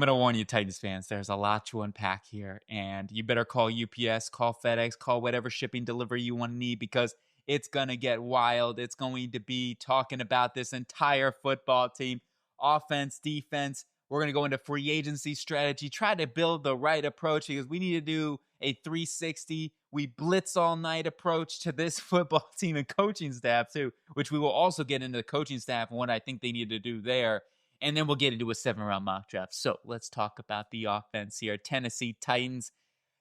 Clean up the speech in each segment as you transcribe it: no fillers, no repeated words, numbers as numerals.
going to warn you, Titans fans, there's a lot to unpack here, and you better call UPS, call FedEx, call whatever shipping delivery you want to need because it's going to get wild. It's going to be talking about this entire football team, offense, defense. We're going to go into free agency strategy, try to build the right approach because we need to do a 360, we blitz all night approach to this football team and coaching staff too, which we will also get into the coaching staff and what I think they need to do there. And then we'll get into a 7-round mock draft. So let's talk about the offense here. Tennessee Titans.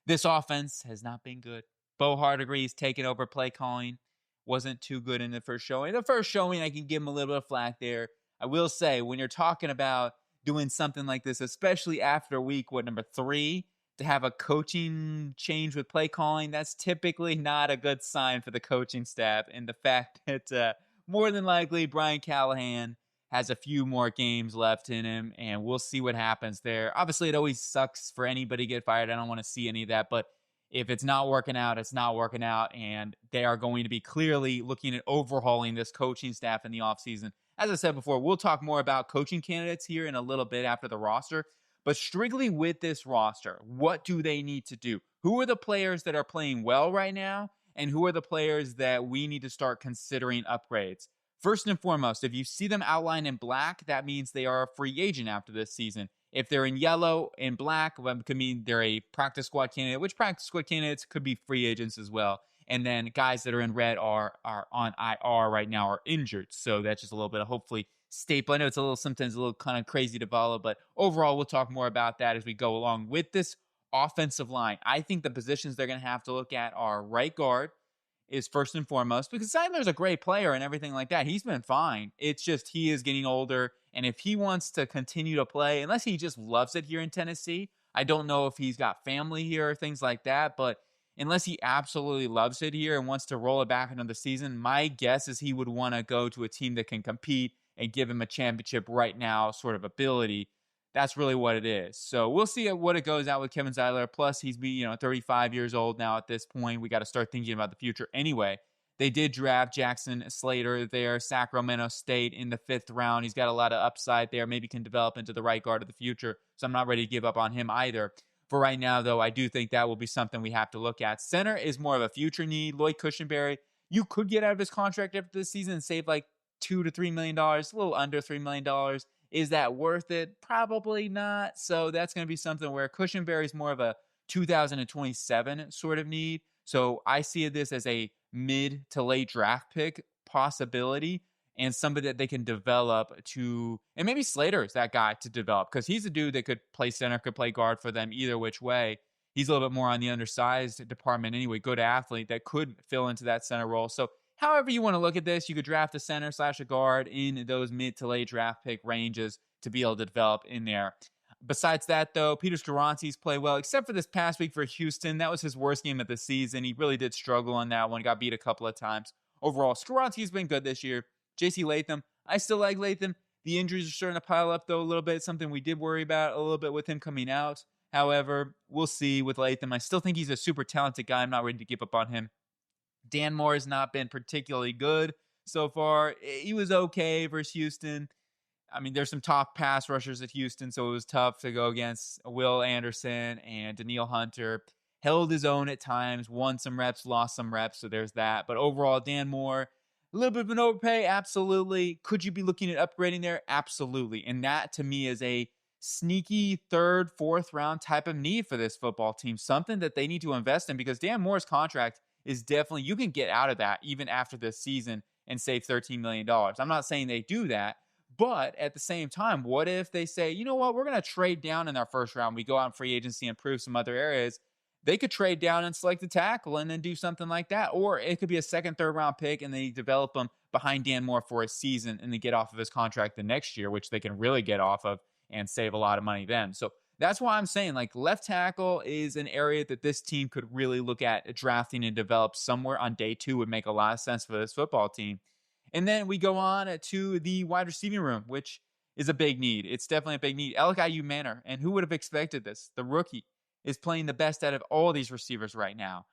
This offense has not been good. Bo Hart agrees, taking over play calling. Wasn't too good in the first showing. The first showing, I can give him a little bit of flack there. I will say, when you're talking about doing something like this, especially after week, number 3, to have a coaching change with play calling, that's typically not a good sign for the coaching staff. And the fact that more than likely Brian Callahan has a few more games left in him, and we'll see what happens there. Obviously, it always sucks for anybody to get fired. I don't want to see any of that, but if it's not working out, it's not working out, and they are going to be clearly looking at overhauling this coaching staff in the offseason. As I said before, we'll talk more about coaching candidates here in a little bit after the roster, but strictly with this roster, what do they need to do? Who are the players that are playing well right now, and who are the players that we need to start considering upgrades? First and foremost, if you see them outlined in black, that means they are a free agent after this season. If they're in yellow and black, well, it could mean they're a practice squad candidate, which practice squad candidates could be free agents as well. And then guys that are in red are on IR right now, are injured. So that's just a little bit of hopefully staple. I know it's sometimes a little kind of crazy to follow, but overall, we'll talk more about that as we go along with this offensive line. I think the positions they're going to have to look at are right guard is first and foremost, because Seidler's a great player and everything like that. He's been fine. It's just he is getting older, and if he wants to continue to play, unless he just loves it here in Tennessee, I don't know if he's got family here or things like that, but unless he absolutely loves it here and wants to roll it back another season, my guess is he would want to go to a team that can compete and give him a championship right now sort of ability. That's really what it is. So we'll see what it goes out with Kevin Zeitler. Plus, he's 35 years old now at this point. We got to start thinking about the future anyway. They did draft Jackson Slater there, Sacramento State, in the 5th round. He's got a lot of upside there. Maybe can develop into the right guard of the future. So I'm not ready to give up on him either. For right now, though, I do think that will be something we have to look at. Center is more of a future need. Lloyd Cushenberry, you could get out of his contract after this season and save like $2 to $3 million, a little under $3 million. Is that worth it? Probably not. So that's going to be something where Cushenberry is more of a 2027 sort of need. So I see this as a mid to late draft pick possibility and somebody that they can develop to, and maybe Slater's that guy to develop because he's a dude that could play center, could play guard for them either which way. He's a little bit more on the undersized department anyway, good athlete that could fill into that center role. So however you want to look at this, you could draft a center / a guard in those mid to late draft pick ranges to be able to develop in there. Besides that, though, Peter Skoronski's played well, except for this past week for Houston. That was his worst game of the season. He really did struggle on that one. Got beat a couple of times. Overall, Skoronski's been good this year. J.C. Latham, I still like Latham. The injuries are starting to pile up, though, a little bit. Something we did worry about a little bit with him coming out. However, we'll see with Latham. I still think he's a super talented guy. I'm not ready to give up on him. Dan Moore has not been particularly good so far. He was okay versus Houston. I mean, there's some top pass rushers at Houston, so it was tough to go against Will Anderson and Daniil Hunter. Held his own at times, won some reps, lost some reps, so there's that. But overall, Dan Moore, a little bit of an overpay, absolutely. Could you be looking at upgrading there? Absolutely. And that, to me, is a sneaky 3rd, 4th round type of need for this football team. Something that they need to invest in because Dan Moore's contract is definitely, you can get out of that even after this season and save $13 million. I'm not saying they do that, but at the same time, what if they say, you know what, we're going to trade down in our 1st round. We go out in free agency and improve some other areas. They could trade down and select a tackle and then do something like that. Or it could be a 2nd, 3rd round pick and they develop them behind Dan Moore for a season and then get off of his contract the next year, which they can really get off of and save a lot of money then. So that's why I'm saying like left tackle is an area that this team could really look at drafting and develop somewhere on day 2 would make a lot of sense for this football team. And then we go on to the wide receiving room, which is a big need. It's definitely a big need. Eliayu Manor, and who would have expected this? The rookie is playing the best out of all these receivers right now.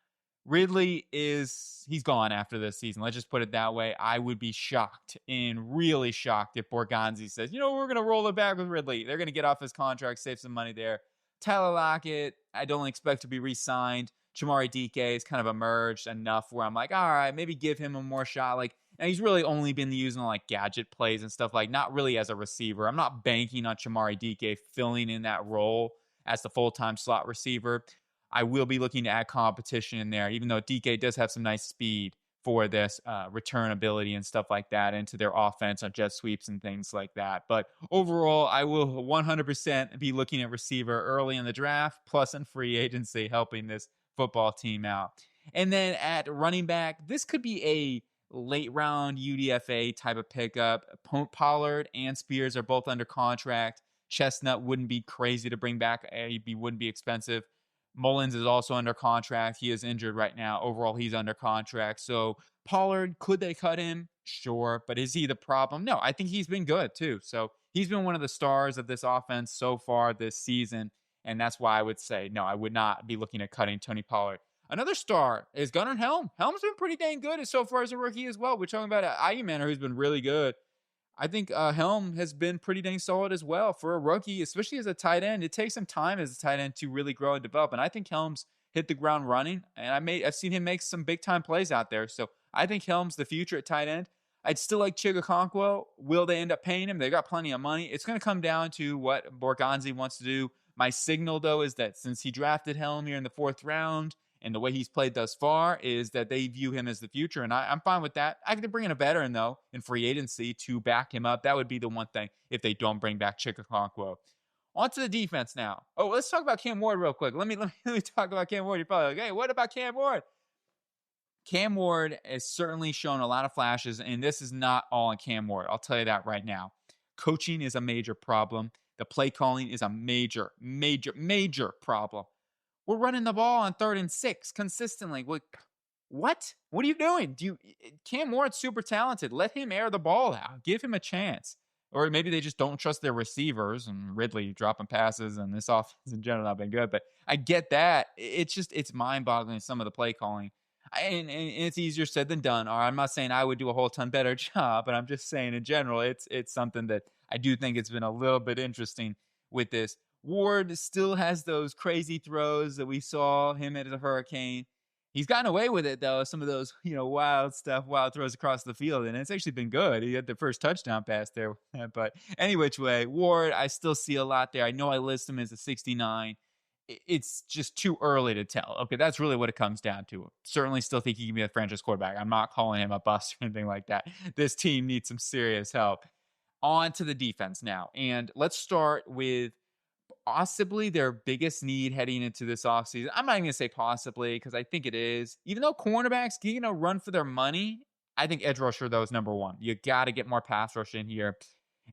Ridley he's gone after this season. Let's just put it that way. I would be shocked and really shocked if Borgonzi says, we're going to roll it back with Ridley. They're going to get off his contract, save some money there. Tyler Lockett, I don't expect to be re-signed. Chamari DK has kind of emerged enough where I'm like, all right, maybe give him a more shot. Like, and he's really only been using like gadget plays and stuff, like not really as a receiver. I'm not banking on Chamari DK filling in that role as the full-time slot receiver. I will be looking to add competition in there, even though DK does have some nice speed for this return ability and stuff like that into their offense on jet sweeps and things like that. But overall, I will 100% be looking at receiver early in the draft, plus in free agency, helping this football team out. And then at running back, this could be a late round UDFA type of pickup. Pollard and Spears are both under contract. Chestnut wouldn't be crazy to bring back. He wouldn't be expensive. Mullins is also under contract. He is injured right now. Overall, he's under contract. So Pollard, could they cut him? Sure. But is he the problem? No, I think he's been good too. So he's been one of the stars of this offense so far this season. And that's why I would say, no, I would not be looking at cutting Tony Pollard. Another star is Gunnar Helm. Helm's been pretty dang good so far as a rookie as well. We're talking about an Ayumanner who's been really good. I think Helm has been pretty dang solid as well for a rookie, especially as a tight end. It takes some time as a tight end to really grow and develop. And I think Helm's hit the ground running. And I've seen him make some big time plays out there. So I think Helm's the future at tight end. I'd still like Chigakonkwo. Will they end up paying him? They got plenty of money. It's going to come down to what Borgonzi wants to do. My signal, though, is that since he drafted Helm here in the 4th round, and the way he's played thus far is that they view him as the future. And I'm fine with that. I could bring in a veteran, though, in free agency to back him up. That would be the one thing if they don't bring back Chigakonkwo. On to the defense now. Oh, let's talk about Cam Ward real quick. Let me talk about Cam Ward. You're probably like, hey, what about Cam Ward? Cam Ward has certainly shown a lot of flashes, and this is not all on Cam Ward. I'll tell you that right now. Coaching is a major problem. The play calling is a major, major, major problem. We're running the ball on 3rd and 6 consistently. What? What are you doing? Cam Ward's super talented. Let him air the ball out. Give him a chance. Or maybe they just don't trust their receivers and Ridley dropping passes and this offense in general not been good. But I get that. It's mind-boggling, some of the play calling. And it's easier said than done. Or I'm not saying I would do a whole ton better job, but I'm just saying in general, it's something that I do think it's been a little bit interesting with this. Ward still has those crazy throws that we saw him at a hurricane. He's gotten away with it, though. Some of those, wild throws across the field. And it's actually been good. He had the first touchdown pass there. But any which way, Ward, I still see a lot there. I know I list him as a 69. It's just too early to tell. Okay, that's really what it comes down to. Certainly still think he can be a franchise quarterback. I'm not calling him a bust or anything like that. This team needs some serious help. On to the defense now. And let's start with possibly their biggest need heading into this offseason. I'm not even going to say possibly because I think it is. Even though cornerbacks getting a run for their money, I think edge rusher, though, is number one. You got to get more pass rush in here.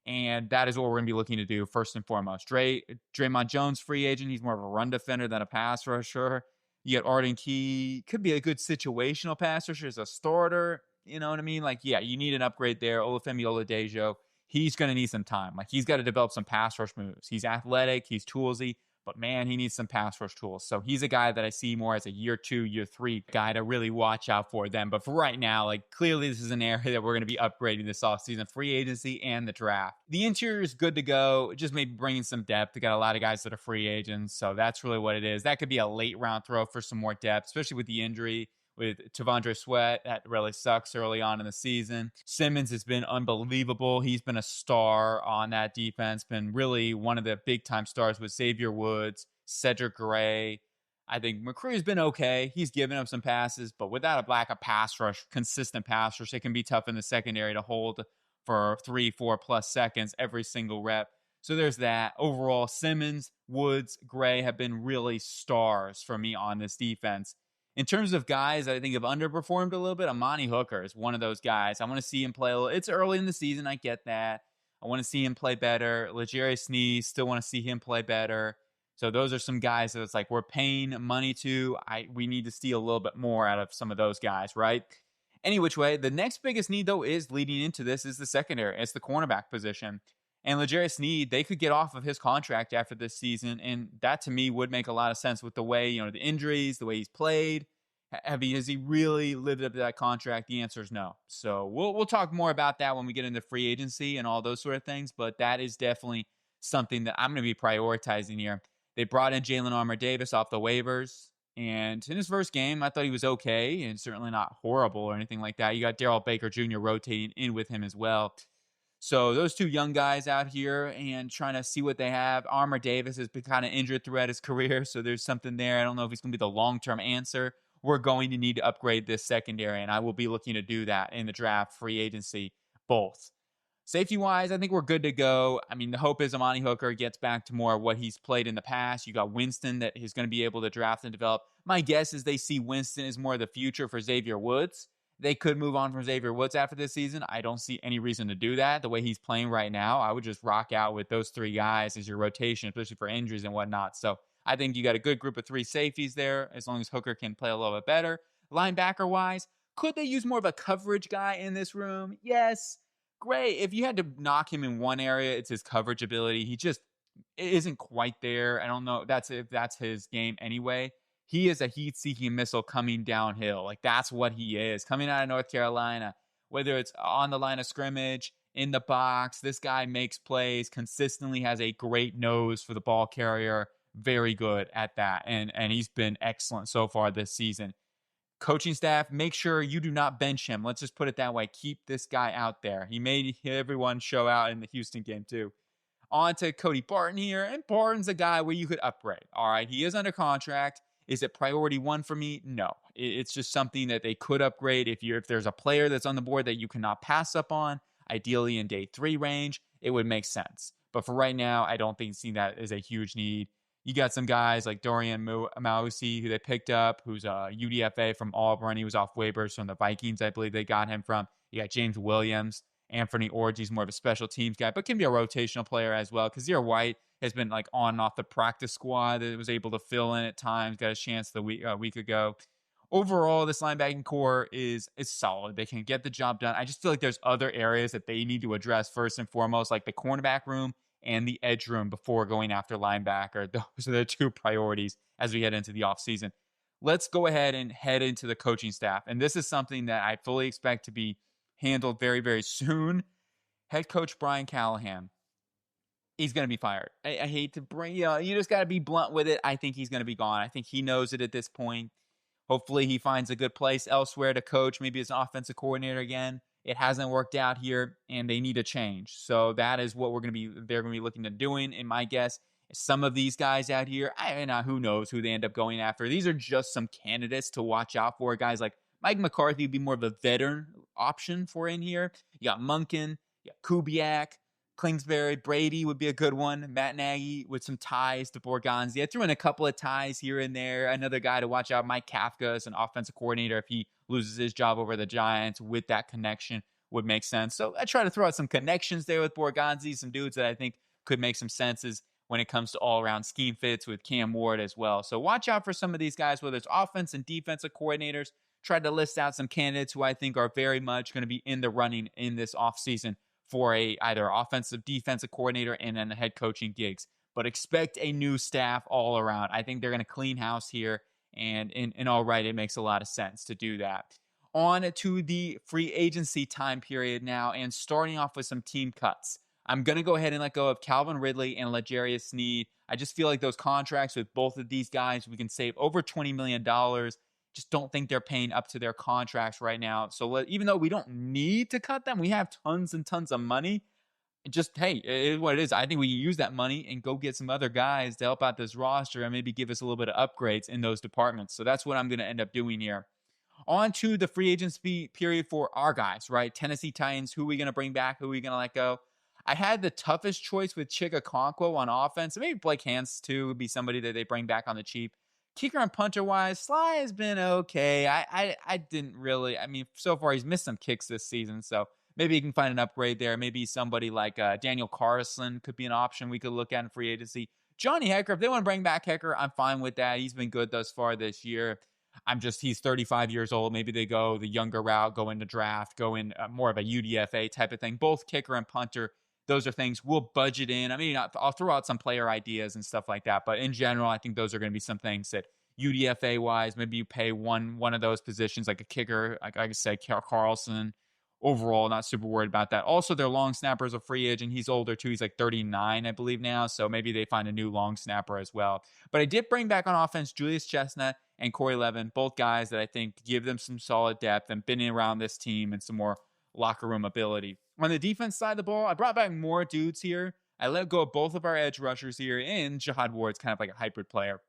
And that is what we're going to be looking to do first and foremost. Draymond Jones, free agent. He's more of a run defender than a pass rusher. You got Arden Key. Could be a good situational pass rusher as a starter. You know what I mean? Like, yeah, you need an upgrade there. Olufemi Oladejo. He's going to need some time. Like, he's got to develop some pass rush moves. He's athletic. He's toolsy. But, man, he needs some pass rush tools. So he's a guy that I see more as a year 2, year 3 guy to really watch out for them. But for right now, like, clearly this is an area that we're going to be upgrading this offseason, free agency and the draft. The interior is good to go. Just maybe bringing some depth. They got a lot of guys that are free agents. So that's really what it is. That could be a late round throw for some more depth, especially with the injury. With Tavondre Sweat, that really sucks early on in the season. Simmons has been unbelievable. He's been a star on that defense, been really one of the big-time stars with Xavier Woods, Cedric Gray. I think McCree's been okay. He's given up some passes, but without a lack of pass rush, consistent pass rush, it can be tough in the secondary to hold for 3-4 plus seconds every single rep. So there's that. Overall, Simmons, Woods, Gray have been really stars for me on this defense. In terms of guys that I think have underperformed a little bit, Amani Hooker is one of those guys. I want to see him play a little. It's early in the season. I get that. I want to see him play better. L'Jarius Sneed, still want to see him play better. So those are some guys that it's like we're paying money to. We need to see a little bit more out of some of those guys, right? Any which way, the next biggest need, though, is leading into this is the secondary. It's the cornerback position. And L'Jarius Sneed, they could get off of his contract after this season. And that, to me, would make a lot of sense with the way, the injuries, the way he's played. Has he really lived up to that contract? The answer is no. So we'll talk more about that when we get into free agency and all those sort of things. But that is definitely something that I'm going to be prioritizing here. They brought in Jalen Armour Davis off the waivers. And in his first game, I thought he was okay and certainly not horrible or anything like that. You got Daryl Baker Jr. rotating in with him as well. So those two young guys out here and trying to see what they have. Armour Davis has been kind of injured throughout his career, so there's something there. I don't know if he's going to be the long-term answer. We're going to need to upgrade this secondary, and I will be looking to do that in the draft, free agency, both. Safety wise, I think we're good to go. I mean, the hope is Amani Hooker gets back to more of what he's played in the past. You got Winston that is going to be able to draft and develop. My guess is they see Winston as more of the future for Xavier Woods. They could move on from Xavier Woods after this season. I don't see any reason to do that. The way he's playing right now, I would just rock out with those three guys as your rotation, especially for injuries and whatnot. So I think you got a good group of three safeties there, as long as Hooker can play a little bit better. Linebacker wise, could they use more of a coverage guy in this room? Yes. Great. If you had to knock him in one area, it's his coverage ability. He just isn't quite there. I don't know if that's his game anyway. He is a heat-seeking missile coming downhill. Like, that's what he is. Coming out of North Carolina, whether it's on the line of scrimmage, in the box, this guy makes plays, consistently has a great nose for the ball carrier. Very good at that. And he's been excellent so far this season. Coaching staff, make sure you do not bench him. Let's just put it that way. Keep this guy out there. He made everyone show out in the Houston game too. On to Cody Barton here. And Barton's a guy where you could upgrade. All right, he is under contract. Is it priority one for me? No. It's just something that they could upgrade. If there's a player that's on the board that you cannot pass up on, ideally in day 3 range, it would make sense. But for right now, I don't think seeing that is a huge need. You got some guys like Dorian Mausi, who they picked up, who's a UDFA from Auburn. He was off waivers from the Vikings, I believe they got him from. You got James Williams. Anthony Orji's more of a special teams guy, but can be a rotational player as well. Kazir White has been like on and off the practice squad that was able to fill in at times, got a chance the week ago. Overall, this linebacking core is solid. They can get the job done. I just feel like there's other areas that they need to address first and foremost, like the cornerback room and the edge room before going after linebacker. Those are the two priorities as we head into the offseason. Let's go ahead and head into the coaching staff. And this is something that I fully expect to be handled very, very soon. Head coach Brian Callahan, he's going to be fired. I hate to bring, you just got to be blunt with it. I think he's going to be gone. I think he knows it at this point. Hopefully he finds a good place elsewhere to coach, maybe as an offensive coordinator again. It hasn't worked out here, and they need a change. So that is what they're going to be looking at doing. And my guess is some of these guys out here, who knows who they end up going after. These are just some candidates to watch out for. Guys like Mike McCarthy would be more of a veteran option for in here. You got Munkin, you got Kubiak, Kingsbury, Brady would be a good one. Matt Nagy with some ties to Borgonzi. I threw in a couple of ties here and there. Another guy to watch out, Mike Kafka, as an offensive coordinator. If he loses his job over the Giants with that connection, would make sense. So I try to throw out some connections there with Borgonzi, some dudes that I think could make some senses when it comes to all-around scheme fits with Cam Ward as well. So watch out for some of these guys, whether it's offense and defensive coordinators. Tried to list out some candidates who I think are very much going to be in the running in this offseason for either offensive, defensive coordinator and then the head coaching gigs. But expect a new staff all around. I think they're going to clean house here, and all right, it makes a lot of sense to do that. On to the free agency time period now, and starting off with some team cuts. I'm going to go ahead and let go of Calvin Ridley and L'Jarius Sneed. I just feel like those contracts with both of these guys, we can save over $20 million. Just don't think they're paying up to their contracts right now. So even though we don't need to cut them, we have tons and tons of money. Just, hey, it is what it is. I think we can use that money and go get some other guys to help out this roster and maybe give us a little bit of upgrades in those departments. So that's what I'm going to end up doing here. On to the free agency period for our guys, right? Tennessee Titans, who are we going to bring back? Who are we going to let go? I had the toughest choice with Chig Okonkwo on offense. Maybe Blake Hance, too, would be somebody that they bring back on the cheap. Kicker and punter wise, Sly has been okay. I didn't really, so far he's missed some kicks this season, so maybe you can find an upgrade there. Maybe somebody like Daniel Carlson could be an option we could look at in free agency. Johnny Hecker, if they want to bring back Hecker, I'm fine with that. He's been good thus far this year. He's 35 years old. Maybe they go the younger route, go in the draft, go in more of a UDFA type of thing. Both kicker and punter, those are things we'll budget in. I'll throw out some player ideas and stuff like that. But in general, I think those are going to be some things that UDFA wise, maybe you pay one of those positions, like a kicker, like I said, Carlson. Overall, not super worried about that. Also, their long snapper is a free agent. He's older too. He's like 39, I believe now. So maybe they find a new long snapper as well. But I did bring back on offense Julius Chestnut and Corey Levin, both guys that I think give them some solid depth and been around this team and some more locker room ability. On the defense side of the ball, I brought back more dudes here. I let go of both of our edge rushers here, and Jihad Ward's kind of like a hybrid player.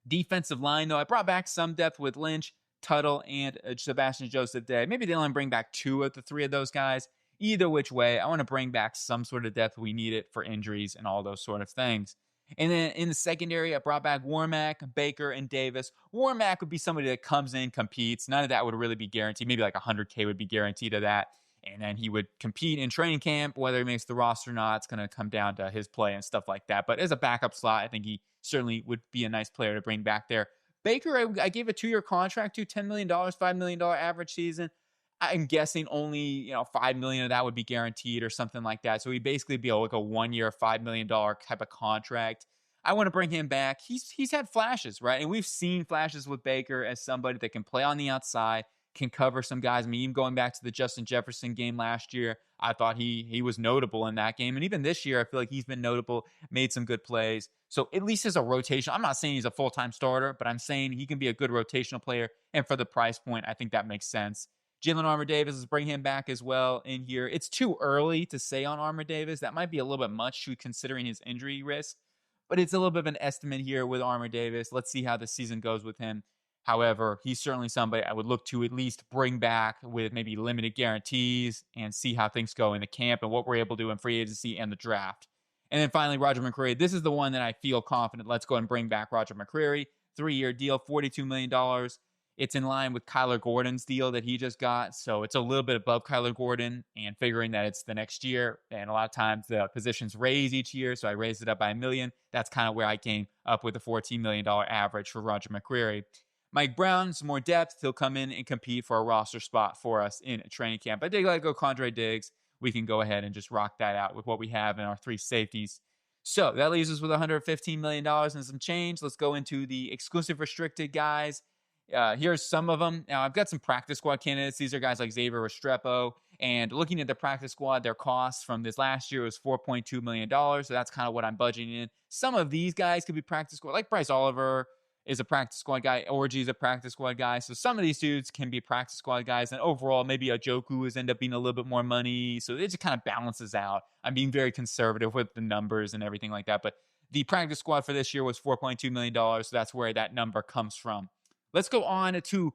Defensive line, though, I brought back some depth with Lynch, Tuttle, and Sebastian Joseph Day. Maybe they only bring back two of the three of those guys. Either which way, I want to bring back some sort of depth. We need it for injuries and all those sort of things. And then in the secondary, I brought back Warmack, Baker, and Davis. Warmack would be somebody that comes in, competes. None of that would really be guaranteed. Maybe like 100K would be guaranteed of that. And then he would compete in training camp. Whether he makes the roster or not, it's going to come down to his play and stuff like that. But as a backup slot, I think he certainly would be a nice player to bring back there. Baker, I gave a 2-year contract to $10 million, $5 million average season. I'm guessing only, $5 million of that would be guaranteed or something like that. So he'd basically be like a 1-year, $5 million type of contract. I want to bring him back. He's had flashes, right? And we've seen flashes with Baker as somebody that can play on the outside, can cover some guys. I mean, even going back to the Justin Jefferson game last year, I thought he was notable in that game. And even this year, I feel like he's been notable, made some good plays. So at least as a rotation, I'm not saying he's a full-time starter, but I'm saying he can be a good rotational player. And for the price point, I think that makes sense. Jalen Armour-Davis is bringing him back as well in here. It's too early to say on Armour-Davis. That might be a little bit much considering his injury risk, but it's a little bit of an estimate here with Armour-Davis. Let's see how the season goes with him. However, he's certainly somebody I would look to at least bring back with maybe limited guarantees and see how things go in the camp and what we're able to do in free agency and the draft. And then finally, Roger McCreary. This is the one that I feel confident. Let's go and bring back Roger McCreary. 3-year deal, $42 million. It's in line with Kyler Gordon's deal that he just got. So it's a little bit above Kyler Gordon, and figuring that it's the next year. And a lot of times the positions raise each year. So I raised it up by $1 million. That's kind of where I came up with the $14 million average for Roger McCreary. Mike Brown, some more depth. He'll come in and compete for a roster spot for us in training camp. I did let go Condre Diggs. We can go ahead and just rock that out with what we have in our three safeties. So that leaves us with $115 million and some change. Let's go into the exclusive restricted guys. Here's some of them. Now, I've got some practice squad candidates. These are guys like Xavier Restrepo. And looking at the practice squad, their costs from this last year was $4.2 million. So that's kind of what I'm budgeting in. Some of these guys could be practice squad, like Bryce Oliver is a practice squad guy. Orgy is a practice squad guy. So some of these dudes can be practice squad guys. And overall, maybe a Joku has ended up being a little bit more money. So it just kind of balances out. I'm being very conservative with the numbers and everything like that. But the practice squad for this year was $4.2 million. So that's where that number comes from. Let's go on to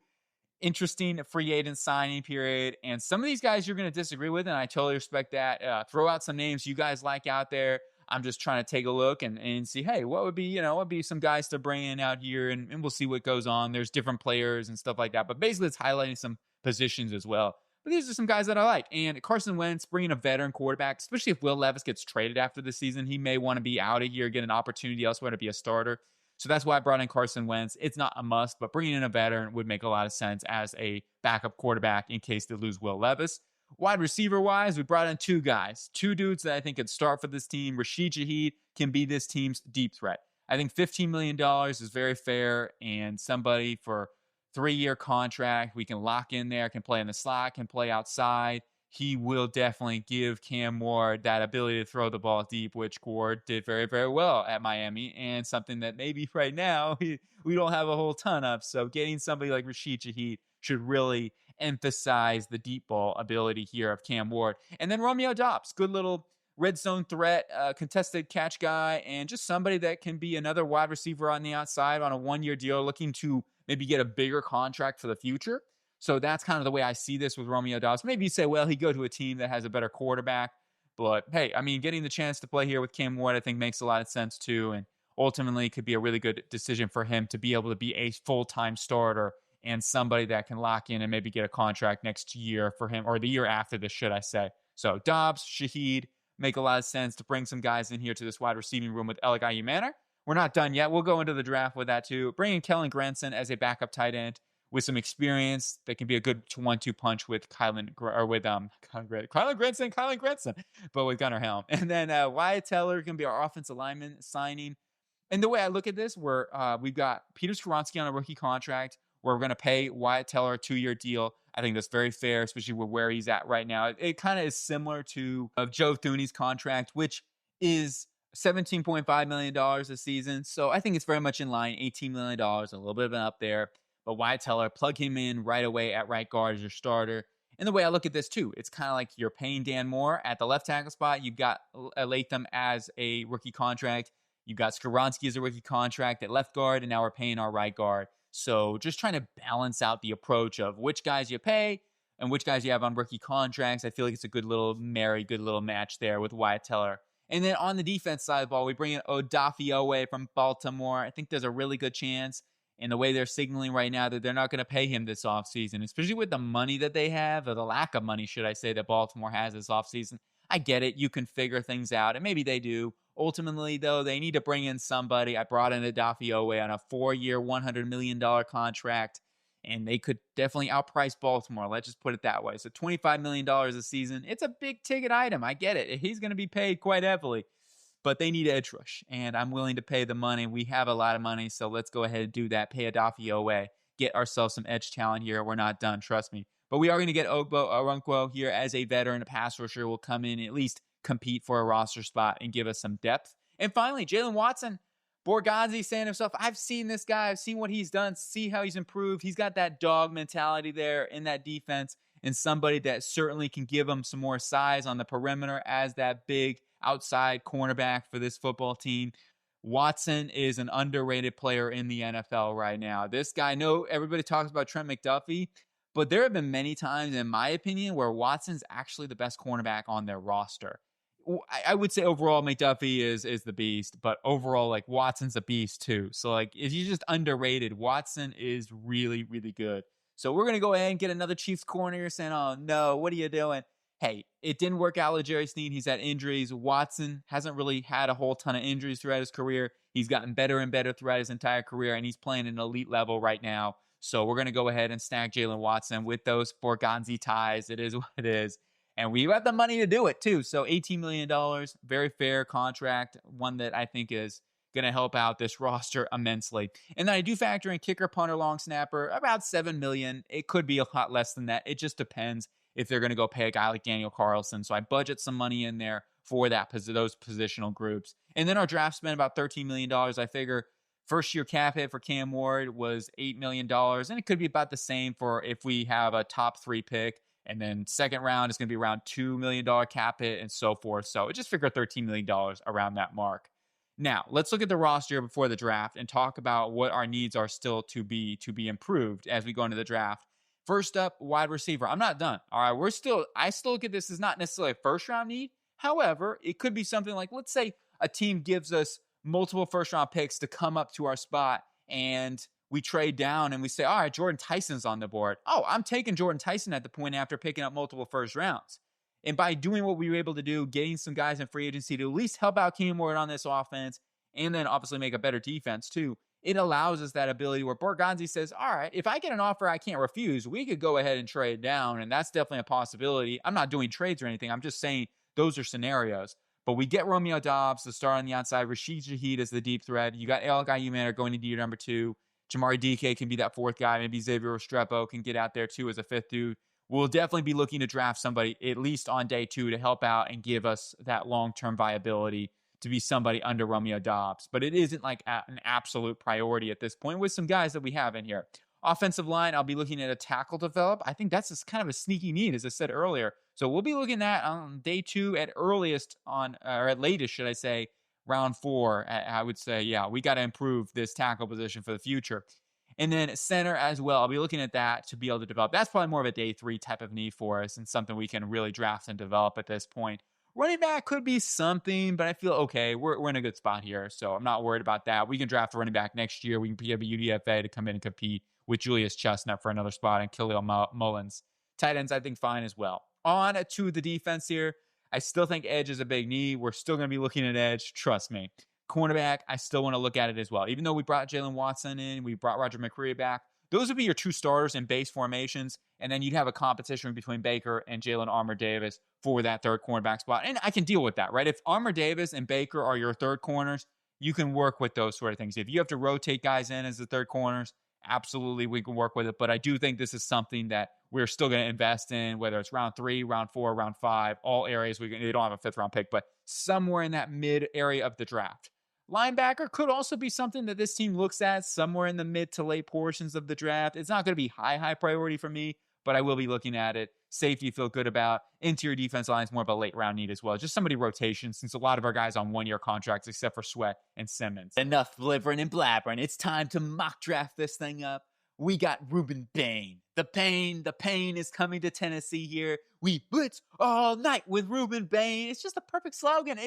interesting free agent signing period. And some of these guys you're going to disagree with, and I totally respect that. Throw out some names you guys like out there. I'm just trying to take a look and see, hey, what would be some guys to bring in out here, and we'll see what goes on. There's different players and stuff like that. But basically, it's highlighting some positions as well. But these are some guys that I like. And Carson Wentz, bringing a veteran quarterback, especially if Will Levis gets traded after the season, he may want to be out of here, get an opportunity elsewhere to be a starter. So that's why I brought in Carson Wentz. It's not a must, but bringing in a veteran would make a lot of sense as a backup quarterback in case they lose Will Levis. Wide receiver-wise, we brought in two guys, two dudes that I think could start for this team. Rashid Shaheed can be this team's deep threat. I think $15 million is very fair, and somebody for 3-year contract, we can lock in there, can play in the slot, can play outside. He will definitely give Cam Ward that ability to throw the ball deep, which Ward did very, very well at Miami, and something that maybe right now we don't have a whole ton of. So getting somebody like Rashid Shaheed should really emphasize the deep ball ability here of Cam Ward. And then Romeo Doubs, good little red zone threat, contested catch guy, and just somebody that can be another wide receiver on the outside on a 1-year deal, looking to maybe get a bigger contract for the future. So that's kind of the way I see this with Romeo Doubs. Maybe you say, well, he'd go to a team that has a better quarterback. But hey, I mean, getting the chance to play here with Cam Ward, I think makes a lot of sense too. And ultimately could be a really good decision for him to be able to be a full-time starter and somebody that can lock in and maybe get a contract next year for him, or the year after this, should I say. So Doubs, Shaheed, make a lot of sense to bring some guys in here to this wide receiving room with Eligay Manor. We're not done yet. We'll go into the draft with that too. Bringing Kellen Granson as a backup tight end with some experience that can be a good 1-2 punch with Kylan Granson, but with Gunnar Helm. And then Wyatt Teller can be our offensive lineman signing. And the way I look at this, we've got Peter Skoronski on a rookie contract, where we're going to pay Wyatt Teller a 2-year deal. I think that's very fair, especially with where he's at right now. It kind of is similar to of Joe Thuney's contract, which is $17.5 million a season. So I think it's very much in line, $18 million, a little bit of an up there. But Wyatt Teller, plug him in right away at right guard as your starter. And the way I look at this too, it's kind of like you're paying Dan Moore at the left tackle spot. You've got Latham as a rookie contract. You've got Skoronski as a rookie contract at left guard, and now we're paying our right guard. So just trying to balance out the approach of which guys you pay and which guys you have on rookie contracts. I feel like it's a good little good little match there with Wyatt Teller. And then on the defense side of the ball, we bring in Odafe from Baltimore. I think there's a really good chance, in the way they're signaling right now, that they're not going to pay him this offseason, especially with the money that they have, or the lack of money, should I say, that Baltimore has this offseason. I get it. You can figure things out, and maybe they do. Ultimately, though, they need to bring in somebody. I brought in Odafe on a 4-year, $100 million contract, and they could definitely outprice Baltimore. Let's just put it that way. So $25 million a season, it's a big ticket item. I get it. He's going to be paid quite heavily, but they need edge rush, and I'm willing to pay the money. We have a lot of money, so let's go ahead and do that. Pay Odafe, get ourselves some edge talent here. We're not done, trust me. But we are going to get Ogbo Orunkwo here as a veteran, a pass rusher, will come in and at least compete for a roster spot and give us some depth. And finally, Jalen Watson. Borgonzi saying himself, I've seen this guy. I've seen what he's done. See how he's improved. He's got that dog mentality there in that defense, and somebody that certainly can give him some more size on the perimeter as that big outside cornerback for this football team. Watson is an underrated player in the NFL right now. This guy, I know everybody talks about Trent McDuffie, but there have been many times, in my opinion, where Watson's actually the best cornerback on their roster. I would say overall McDuffie is the beast, but overall, like, Watson's a beast too. So, like, if he's just underrated, Watson is really, really good. So we're going to go ahead and get another Chiefs corner. You're saying, oh no, what are you doing? Hey, it didn't work out with Jerry Sneed. He's had injuries. Watson hasn't really had a whole ton of injuries throughout his career. He's gotten better and better throughout his entire career, and he's playing at an elite level right now. So we're going to go ahead and snag Jalen Watson with those Borgonzi ties. It is what it is. And we have the money to do it too. So $18 million, very fair contract, one that I think is going to help out this roster immensely. And then I do factor in kicker, punter, long snapper, about $7 million. It could be a lot less than that. It just depends if they're going to go pay a guy like Daniel Carlson. So I budget some money in there for those positional groups. And then our draft spent about $13 million. I figure first year cap hit for Cam Ward was $8 million. And it could be about the same for if we have a top 3 pick. And then second round is going to be around $2 million cap hit and so forth. So just figure $13 million around that mark. Now, let's look at the roster before the draft and talk about what our needs are still to be improved as we go into the draft. First up, wide receiver. I'm not done. All right, I still look at this as not necessarily a first round need. However, it could be something like, let's say a team gives us multiple first round picks to come up to our spot, and we trade down and we say, all right, Jordan Tyson's on the board. Oh, I'm taking Jordan Tyson at the point after picking up multiple first rounds. And by doing what we were able to do, getting some guys in free agency to at least help out Cam Ward on this offense, and then obviously make a better defense too, it allows us that ability where Borgonzi says, all right, if I get an offer I can't refuse, we could go ahead and trade down. And that's definitely a possibility. I'm not doing trades or anything. I'm just saying those are scenarios. But we get Romeo Doubs to start on the outside. Rashid Shaheed is the deep threat. You got El Guyuman going into year number 2. Jamari DK can be that 4th guy. Maybe Xavier Restrepo can get out there too as a 5th dude. We'll definitely be looking to draft somebody at least on day 2 to help out and give us that long-term viability to be somebody under Romeo Doubs. But it isn't like an absolute priority at this point with some guys that we have in here. Offensive line, I'll be looking at a tackle develop. I think that's just kind of a sneaky need, as I said earlier. So we'll be looking at on day 2 at earliest or at latest, should I say, round 4. I would say, yeah, we got to improve this tackle position for the future. And then center as well. I'll be looking at that to be able to develop. That's probably more of a day 3 type of need for us and something we can really draft and develop at this point. Running back could be something, but I feel okay. We're in a good spot here, so I'm not worried about that. We can draft a running back next year. We can have a UDFA to come in and compete with Julius Chestnut for another spot and Khalil Mullins. Tight ends, I think, fine as well. On to the defense here. I still think edge is a big need. We're still going to be looking at edge. Trust me. Cornerback, I still want to look at it as well. Even though we brought Jalen Watson in, we brought Roger McCreary back, those would be your 2 starters in base formations, and then you'd have a competition between Baker and Jalen Armour-Davis for that 3rd cornerback spot. And I can deal with that, right? If Armour-Davis and Baker are your 3rd corners, you can work with those sort of things. If you have to rotate guys in as the third corners, absolutely we can work with it. But I do think this is something that we're still going to invest in, whether it's round 3, round 4, round 5, all areas. They don't have a 5th round pick, but somewhere in that mid area of the draft. Linebacker could also be something that this team looks at somewhere in the mid to late portions of the draft. It's not going to be high priority for me, but I will be looking at it. Safety, feel good about. Interior defense line is more of a late round need as well. Just somebody rotation, since a lot of our guys on 1-year contracts, except for Sweat and Simmons. Enough blibbering and blabbering. It's time to mock draft this thing up. We got Ruben Bain. The pain is coming to Tennessee here. We blitz all night with Ruben Bain. It's just a perfect slogan.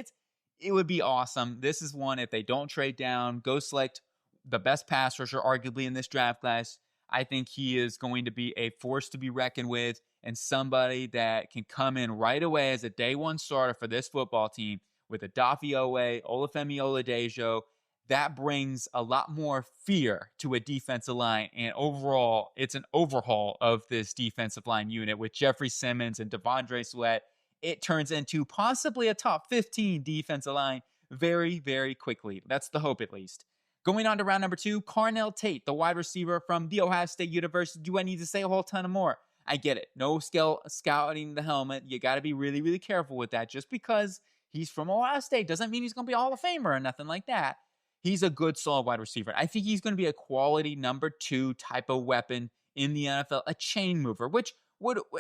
It would be awesome. This is one, if they don't trade down, go select the best pass rusher arguably in this draft class. I think he is going to be a force to be reckoned with and somebody that can come in right away as a day one starter for this football team with Adafe Owe, Olufemi Oladejo. That brings a lot more fear to a defensive line. And overall, it's an overhaul of this defensive line unit with Jeffrey Simmons and Devondre Sweat. It turns into possibly a top 15 defensive line very, very quickly. That's the hope, at least. Going on to round number 2, Carnell Tate, the wide receiver from The Ohio State University. Do I need to say a whole ton of more? I get it. No scouting the helmet. You got to be really, really careful with that. Just because he's from Ohio State doesn't mean he's going to be a Hall of Famer or nothing like that. He's a good, solid wide receiver. I think he's going to be a quality number 2 type of weapon in the NFL, a chain mover, which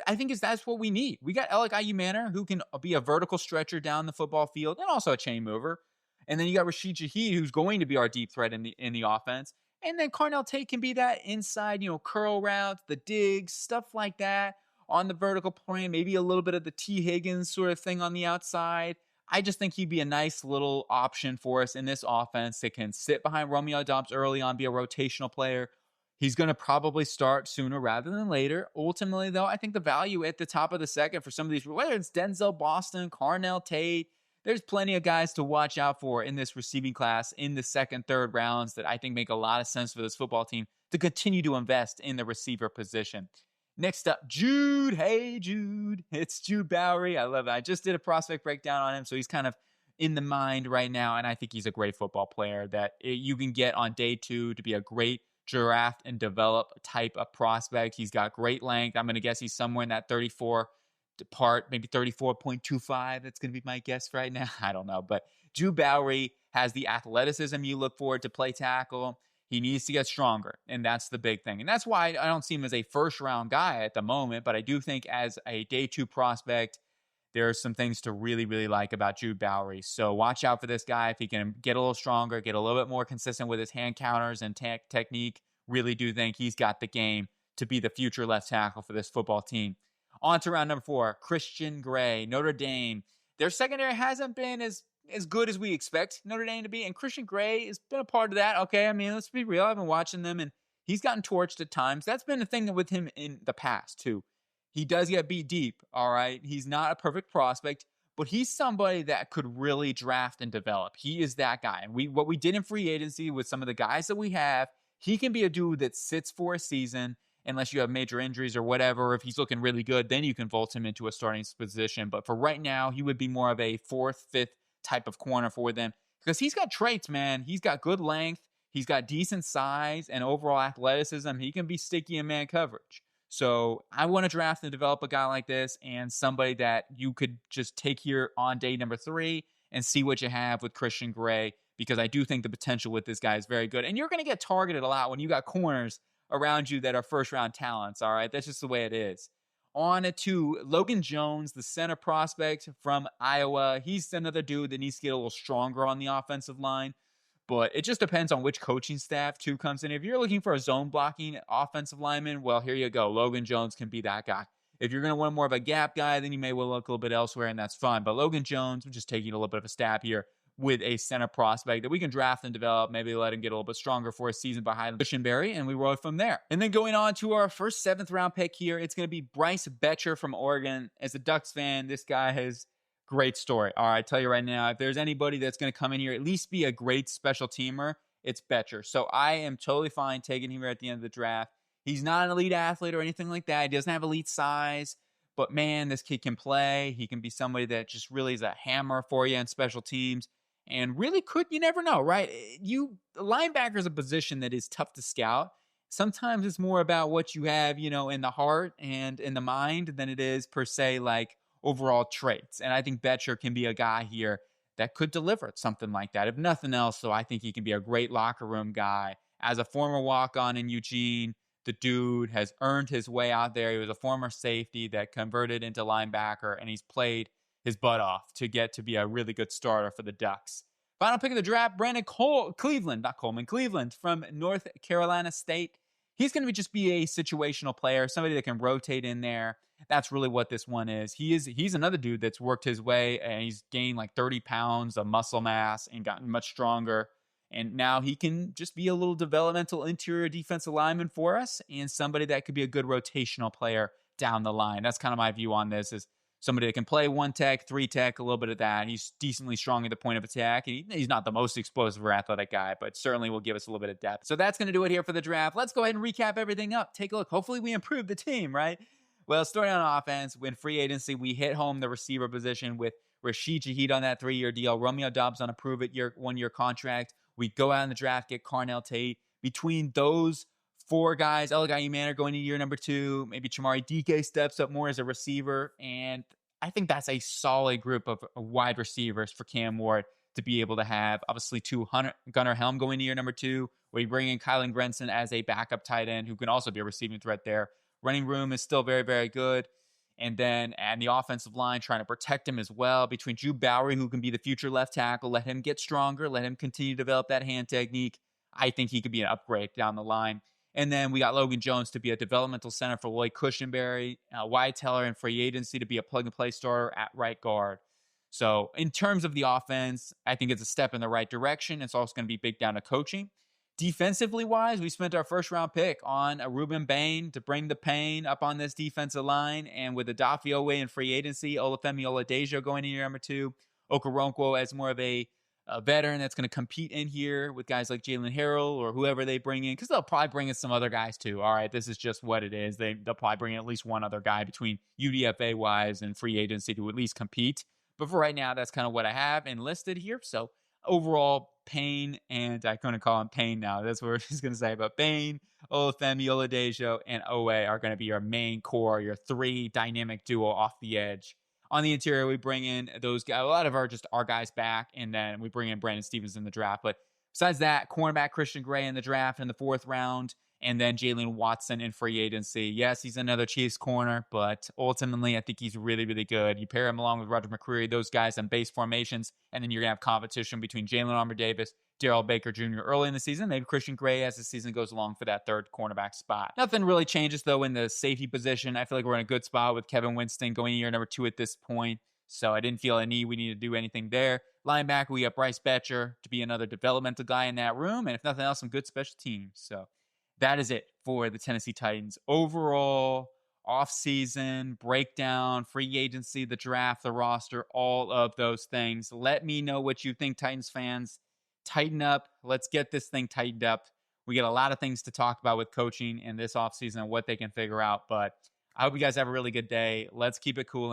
I think that's what we need. We got Alec Ayumana, who can be a vertical stretcher down the football field and also a chain mover. And then you got Rashid Shaheed, who's going to be our deep threat in the offense. And then Carnell Tate can be that inside, curl routes, the digs, stuff like that on the vertical plane, maybe a little bit of the T. Higgins sort of thing on the outside. I just think he'd be a nice little option for us in this offense that can sit behind Romeo Doubs early on, be a rotational player. He's going to probably start sooner rather than later. Ultimately, though, I think the value at the top of the second for some of these, whether it's Denzel Boston, Carnell Tate, there's plenty of guys to watch out for in this receiving class in the second, third rounds that I think make a lot of sense for this football team to continue to invest in the receiver position. Next up, Jude. Hey, Jude. It's Jude Bowery. I love it. I just did a prospect breakdown on him, so he's kind of in the mind right now, and I think he's a great football player that you can get on day 2 to be a great draft and develop type of prospect. He's got great length. I'm going to guess he's somewhere in that 34 part, maybe 34.25. That's going to be my guess right now. I don't know. But Jude Bowery has the athleticism you look for to play tackle. He needs to get stronger, and that's the big thing. And that's why I don't see him as a first-round guy at the moment, but I do think as a day 2 prospect, there are some things to really, really like about Jude Bowery. So watch out for this guy. If he can get a little stronger, get a little bit more consistent with his hand counters and technique, really do think he's got the game to be the future left tackle for this football team. On to round number 4, Christian Gray, Notre Dame. Their secondary hasn't been as good as we expect Notre Dame to be, and Christian Gray has been a part of that. Okay, I mean, let's be real. I've been watching them, and he's gotten torched at times. That's been the thing with him in the past, too. He does get beat deep, all right? He's not a perfect prospect, but he's somebody that could really draft and develop. He is that guy. And what we did in free agency with some of the guys that we have, he can be a dude that sits for a season, unless you have major injuries or whatever. If he's looking really good, then you can vault him into a starting position. But for right now, he would be more of a 4th, 5th type of corner for them because he's got traits, man. He's got good length. He's got decent size and overall athleticism. He can be sticky in man coverage. So I want to draft and develop a guy like this and somebody that you could just take here on day number 3 and see what you have with Christian Gray, because I do think the potential with this guy is very good. And you're going to get targeted a lot when you got corners around you that are first-round talents, all right? That's just the way it is. On to Logan Jones, the center prospect from Iowa. He's another dude that needs to get a little stronger on the offensive line. But it just depends on which coaching staff, too, comes in. If you're looking for a zone blocking offensive lineman, well, here you go. Logan Jones can be that guy. If you're going to want more of a gap guy, then you may well look a little bit elsewhere, and that's fine. But Logan Jones, I'm just taking a little bit of a stab here with a center prospect that we can draft and develop, maybe let him get a little bit stronger for a season behind Cushenberry, and we roll it from there. And then going on to our first 7th round pick here, it's going to be Bryce Betcher from Oregon. As a Ducks fan, this guy has great story. All right, I tell you right now, if there's anybody that's going to come in here, at least be a great special teamer, it's Betcher. So I am totally fine taking him here at the end of the draft. He's not an elite athlete or anything like that. He doesn't have elite size, but man, this kid can play. He can be somebody that just really is a hammer for you in special teams. and really could, you never know, right? You linebacker is a position that is tough to scout. Sometimes it's more about what you have, in the heart and in the mind than it is per se like overall traits. And I think Betcher can be a guy here that could deliver something like that. If nothing else, so I think he can be a great locker room guy. As a former walk on in Eugene, the dude has earned his way out there. He was a former safety that converted into linebacker, and he's played his butt off to get to be a really good starter for the Ducks. Final pick of the draft, Brandon Cleveland, not Coleman, Cleveland from North Carolina State. He's going to just be a situational player, somebody that can rotate in there. That's really what this one is. He's another dude that's worked his way, and he's gained like 30 pounds of muscle mass and gotten much stronger. And now he can just be a little developmental interior defensive lineman for us, and somebody that could be a good rotational player down the line. That's kind of my view on this, is somebody that can play one tech, three tech, a little bit of that. He's decently strong at the point of attack. And he's not the most explosive or athletic guy, but certainly will give us a little bit of depth. So that's going to do it here for the draft. Let's go ahead and recap everything up. Take a look. Hopefully we improve the team, right? Well, starting on offense, when free agency, we hit home the receiver position with Rashid Shaheed on that 3-year deal, Romeo Dobbs on a prove-it 1-year contract. We go out in the draft, get Carnell Tate. Between those four guys, Eligay Manor going to year number 2, maybe Chamari DK steps up more as a receiver, and I think that's a solid group of wide receivers for Cam Ward to be able to have. Obviously, Gunnar Helm going to year number 2, where you bring in Kylan Grenson as a backup tight end who can also be a receiving threat there. Running room is still very, very good. And then and the offensive line trying to protect him as well. Between Drew Bowery, who can be the future left tackle, let him get stronger, let him continue to develop that hand technique. I think he could be an upgrade down the line. And then we got Logan Jones to be a developmental center for Lloyd Cushenberry, Wyatt Teller in free agency to be a plug-and-play starter at right guard. So in terms of the offense, I think it's a step in the right direction. It's also going to be big down to coaching. Defensively wise, we spent our first round pick on a Ruben Bain to bring the pain up on this defensive line. And with Adafi Owe in free agency, Olufemi Oladejo going in year number 2, Okoronkwo as more of a veteran that's going to compete in here with guys like Jalen Harrell or whoever they bring in, because they'll probably bring in some other guys too. All right, this is just what it is. They'll probably bring in at least one other guy between UDFA wise and free agency to at least compete. But for right now, that's kind of what I have enlisted here. So overall, Payne, and I'm going to call him Payne now. That's what we're just going to say. But Bain, Olufemi, Oladejo, and Owe are going to be your main core, your 3 dynamic duo off the edge. On the interior, we bring in those guys, a lot of our guys back, and then we bring in Brandon Stevens in the draft. But besides that, cornerback Christian Gray in the draft in the 4th round, and then Jalen Watson in free agency. Yes, he's another Chiefs corner, but ultimately, I think he's really, really good. You pair him along with Roger McCreary, those guys on base formations, and then you're going to have competition between Jalen Armour-Davis, Darrell Baker Jr. early in the season, maybe Christian Gray as the season goes along for that 3rd cornerback spot. Nothing really changes, though, in the safety position. I feel like we're in a good spot with Kevin Winston going in year number 2 at this point, so I didn't feel a need we need to do anything there. Linebacker, we got Bryce Betcher to be another developmental guy in that room, and if nothing else, some good special teams. So that is it for the Tennessee Titans. Overall, offseason, breakdown, free agency, the draft, the roster, all of those things. Let me know what you think, Titans fans. Tighten up. Let's get this thing tightened up. We got a lot of things to talk about with coaching in this offseason and what they can figure out. But I hope you guys have a really good day. Let's keep it cool.